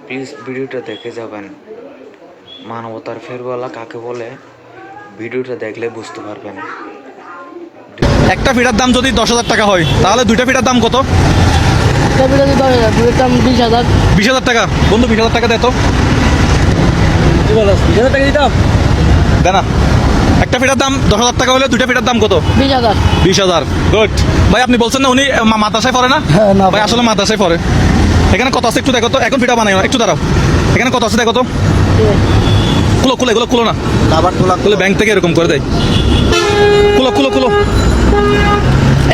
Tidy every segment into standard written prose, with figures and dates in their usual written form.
Please ভিডিওটা দেখে যাবেন। মানবতার ফেরওয়ালা কাকে বলে ভিডিওটা দেখলে বুঝতে পারবেন। একটা ফিটার দাম যদি 10,000 টাকা হয় তাহলে দুইটা ফিটার দাম কত? একটা ফিটা যদি 10,000, দুইটার দাম 20,000। 20,000 টাকা। বন্ধু 20,000 টাকা দে তো। কি বলো 20,000 টাকা দিতাম? দে না। একটা ফিটার দাম 10,000 টাকা হলে দুইটা ফিটার দাম কত? 20,000। 20,000। গুড ভাই, আপনি বলছেন না উনি মাদ্রাসায় পড়ে না? হ্যাঁ, না ভাই আসলে মাদ্রাসায় পড়ে। এখানে কত আছে একটু দেখো তো। এখন ফিটা বানাই না, একটু দাঁড়াও। এখানে কত আছে দেখো তো। খুলো খুলো, এগুলো খুলো না। খুলে ব্যাংক থেকে এরকম করে দেয়। খুলো খুলো খুলো।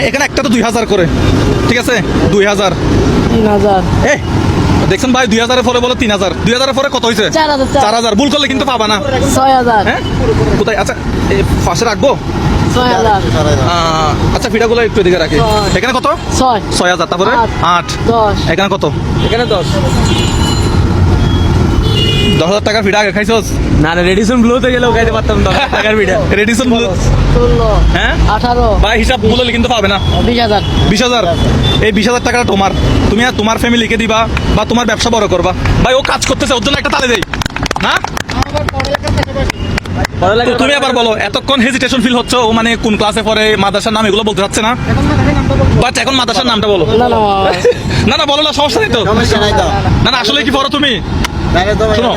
এখানে একটা তো 2,000 করে, ঠিক আছে? 2,000। 3,000। এ দেখছেন ভাই, 2,000-এর পরে বলো 3,000। 2,000-এর পরে কত হয়েছে? 4,000। 4,000। ভুল করলে কিন্তু পাবা না। 6,000। হ্যাঁ কোথায়? আচ্ছা পাশে রাখবো। 6,000। আচ্ছা ফিটাগুলো একটু এদিকে রাখি। এখানে কত? 6,000। তারপরে 8। 10। এখানে কত? এখানে 10। 10,000 টাকার ফিটা আগে খাইছস? না না, রেডিসন ব্লুতে গেলেও খাইতে পারতাম 10,000 টাকার ভিডিও। Radisson blue. 16। হ্যাঁ 18। ভাই হিসাব বললে কিন্তু পাবে না। 20,000। 20,000। এই 20,000 টাকাটা তোমার, তুমি আর তোমার ফ্যামিলিকে দিবা বা তোমার ব্যবসা বড় করবা। ভাই ও কাজ করতেছে, ওর জন্য একটা তালে দেই না? তো তুমি আবার বলো, এতক্ষণ হেজিটেশন ফিল হচ্ছে ও মানে কোন ক্লাসে পড়ে, মাদ্রাসার নাম এগুলো বলতে চাচ্ছে না। বাট এখন মাদ্রাসার নামটা বলো। না না না না বলো না, সমস্যা নেই তো। না না আসলে কি পড়ো তুমি? শোনো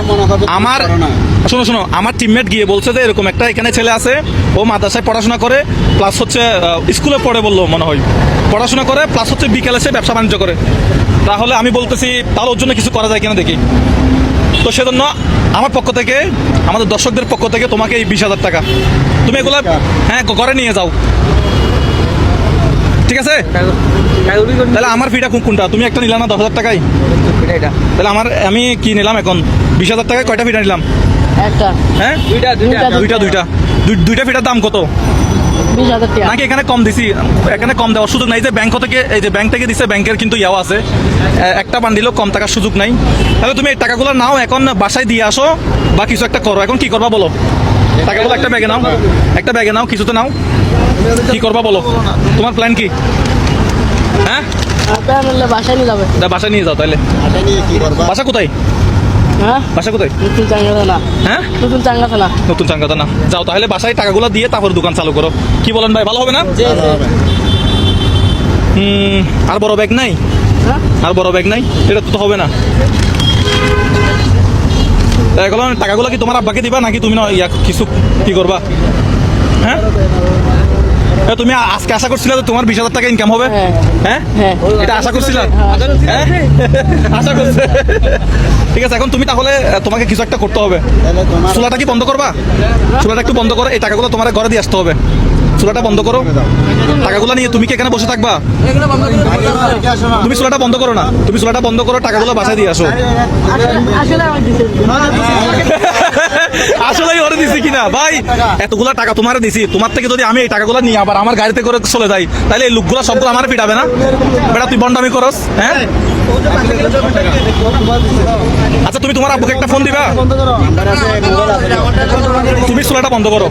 আমার, শোনো শোনো, আমার টিমমেট গিয়ে বলছে যে এরকম একটা এখানে ছেলে আছে, ও মাদ্রাসায় পড়াশোনা করে প্লাস হচ্ছে স্কুলে পড়ে বললো মনে হয়, পড়াশোনা করে প্লাস হচ্ছে বিকেলে সে ব্যবসা বাণিজ্য করে। তাহলে আমি বলতেছি তাহলে ওর জন্য কিছু করা যায় কিনা দেখি। তো সেজন্য আমার পক্ষ থেকে, আমাদের দর্শকদের পক্ষ থেকে তোমাকে এই 20,000 টাকা, তুমি এগুলা হ্যাঁ ঘরে নিয়ে যাও, ঠিক আছে? তাহলে আমার ফিটা কোনটা? তুমি একটা নিলাম না 10,000 টাকায়? তাহলে আমি কি নিলাম এখন? 20,000 টাকায় কয়টা ফিটা নিলাম? একটা। হ্যাঁ দুইটা ফিটার দাম কত? 20,000 টাকা। নাকি এখানে কম দিছি? এখানে কম দেওয়ার সুযোগ নাই। যে ব্যাংক থেকে, এই যে ব্যাংক থেকে দিছে, ব্যাংকের কিন্তু ইয়াও আছে, একটা বান্ডিলও কম টাকার সুযোগ নাই। তাহলে তুমি এই টাকাগুলো নাও, এখন বাসায় দিয়ে আসো বা কিছু একটা করো। এখন কি করবা বলো? টাকাগুলো একটা ব্যাগে নাও, একটা ব্যাগে নাও, কিছুতে নাও, কি করবা বলো? তোমার প্ল্যান কি? হ্যাঁ বাসায় নিয়ে যাবে। বাসায় নিয়ে যাও তাহলে। বাসা কোথায়? হ্যাঁ বাসা কোথায়? নতুন চাঙ্গাতে না। হ্যাঁ নতুন চাঙ্গাতে না। নতুন চাঙ্গাতে না। যাও তাহলে বাসায় টাকাগুলো দিয়ে তারপর দোকান চালু করো। কি বলেন ভাই, ভালো হবে না? আর বড় ব্যাগ নাই? হ্যাঁ আর বড় ব্যাগ নাই? এটা তো হবে না। এগুলো টাকাগুলো কি তোমার আব্বাকে দিবা নাকি তুমি না কিছু কি করবা? হ্যাঁ তুমি আজকে আশা করছিলে যে তোমার 20,000 টাকা ইনকাম হবে? হ্যাঁ এটা আশা করছিলা? হ্যাঁ আশা করছে। ঠিক আছে, এখন তুমি তাহলে তোমাকে কিছু একটা করতে হবে। চুলাটা কি বন্ধ করবা? চুলাটা একটু বন্ধ করো, এই টাকাগুলো তোমার ঘরে দিয়ে আসতে হবে। চুলাটা বন্ধ করো, টাকাগুলো নিয়ে তুমি কি এখানে বসে থাকবা? তুমি চুলাটা বন্ধ করো না, তুমি চুলাটা বন্ধ করো, টাকাগুলো বাসায় দিয়ে আসো। আসলেই ওরে দিছি কিনা ভাই? এতগুলা টাকা তোমার দিছি, তোমার থেকে যদি আমি এই টাকাগুলো নিয়ে আবার আমার গাড়িতে করে চলে যাই, তাহলে এই লোকগুলো সবগুলো আমার পিটাবে না? বেটা তুই বন্ডামি করস? হ্যাঁ আচ্ছা তুমি তোমার আব্বুকে একটা ফোন দিবা। তুমি চুলাটা বন্ধ করো।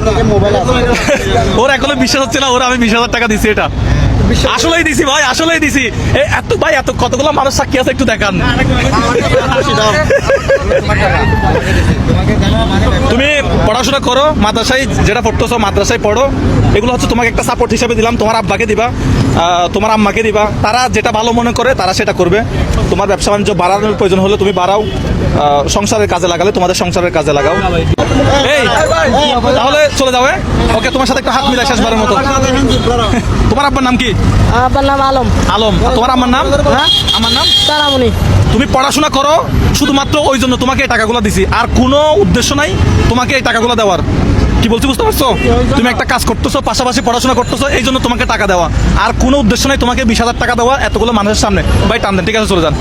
ওর এখনো বিশ্বাস হচ্ছে না, ওরা আমি 20,000 টাকা দিছি। এটা আসলেই দিছি ভাই, আসলেই দিছি। এত ভাই, এত কতগুলো মানুষ সাক্ষী আছে, একটু দেখান। তুমি পড়াশোনা করো, মাদ্রাসায় যেটা পড়তেছো মাদ্রাসায় পড়ো। এগুলো হচ্ছে তোমাকে একটা সাপোর্ট হিসেবে দিলাম। তোমার আব্বাকে দিবা, তোমার আম্মাকে দিবা, তারা যেটা ভালো মনে করে তারা সেটা করবে। তোমার ব্যবসা বাণিজ্য বাড়ানোর প্রয়োজন হলে তুমি বাড়াও, সংসারের কাজে লাগালে তোমাদের সংসারের কাজে লাগাও। এই তাহলে চলে যাও। ওকে, তোমার সাথে একটা হাত মিলাই শেষবারের মতো। তোমার আব্বার নাম কি? আব্বার নাম আলম। আলম। তোমার আম্মার নাম? আমার নাম তারামণি। তুমি পড়াশোনা করো শুধুমাত্র ওই জন্য তোমাকে এই টাকাগুলো দিছি, আর কোনো উদ্দেশ্য নাই তোমাকে এই টাকাগুলো দেওয়ার। কি বলছি বুঝতে পারছো? তুমি একটা কাজ করতেছো, পাশাপাশি পড়াশোনা করতেছো, এই জন্য তোমাকে টাকা দেওয়া, আর কোনো উদ্দেশ্য নাই তোমাকে 20,000 টাকা দেওয়া এতগুলো মানুষের সামনে। ভাই টান দেন, ঠিক আছে চলে যান।